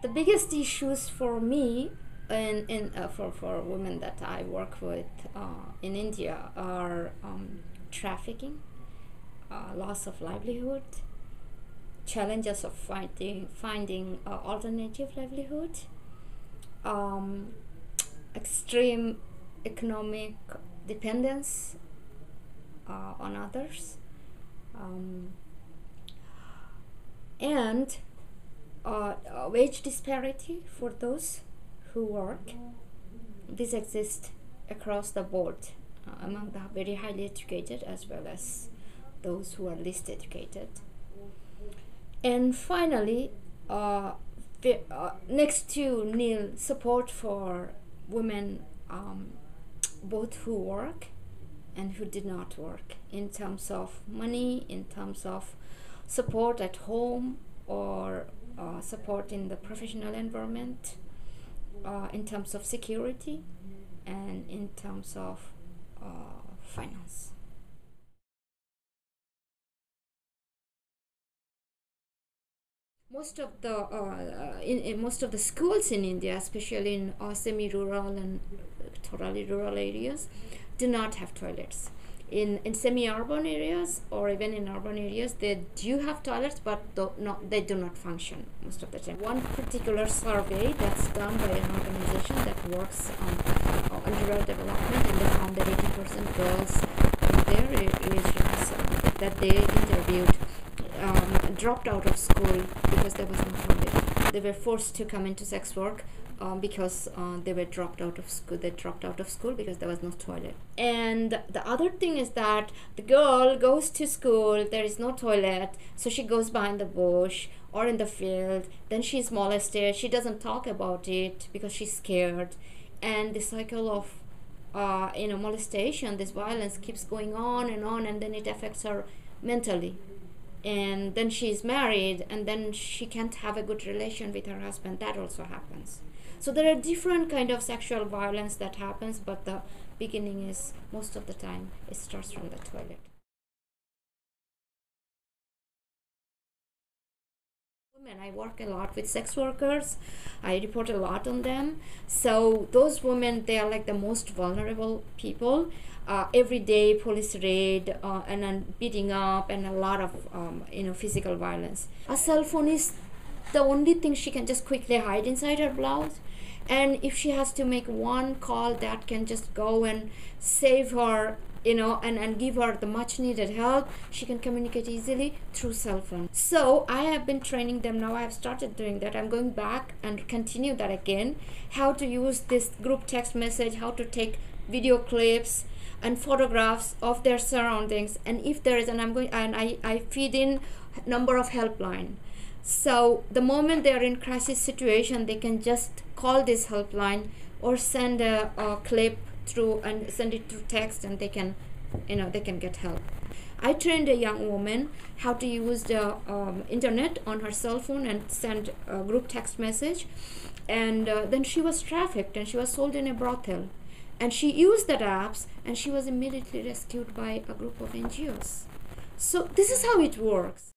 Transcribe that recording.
The biggest issues for me for women that I work with in India are trafficking, loss of livelihood, challenges of finding alternative livelihood, um, extreme economic dependence on others, um, and wage disparity for those who work. This exists across the board among the very highly educated as well as those who are least educated. And finally, next to nil support for women, both who work and who did not work, in terms of money, in terms of support at home, or support in the professional environment, in terms of security, and in terms of finance. Most of the in most of the schools in India, especially in semi-rural and totally rural areas, do not have toilets. In semi-urban areas or even in urban areas, they do have toilets, but they do not function most of the time. One particular survey that's done by an organization that works on rural development, and they found that 80% girls in their areas that they interviewed dropped out of school because there was no toilet. They were forced to come into sex work because they were dropped out of school. They dropped out of school because there was no toilet. And the other thing is that the girl goes to school, there is no toilet, so she goes behind the bush or in the field. Then she's molested. She doesn't talk about it because she's scared, and the cycle of molestation, this violence keeps going on, and then it affects her mentally. And then she's married, and then she can't have a good relation with her husband. That also happens. So there are different kind of sexual violence that happens, but the beginning is, most of the time, it starts from the toilet. Women, I work a lot with sex workers. I report a lot on them. So those women, they are like the most vulnerable people. Every day police raid and then beating up and a lot of physical violence. A cell phone is the only thing she can just quickly hide inside her blouse, and if she has to make one call, that can just go and save her, and give her the much needed help. She can communicate easily through cell phone. So I have been training them now. I have started doing that. I'm going back and continue that again, how to use this group text message, how to take video clips and photographs of their surroundings, and if there is, and I feed in number of helpline. So the moment they are in crisis situation, they can just call this helpline or send a clip through and send it through text, and they can get help. I trained a young woman how to use the internet on her cell phone and send a group text message, and then she was trafficked and she was sold in a brothel. And she used that apps, and she was immediately rescued by a group of NGOs. So this is how it works.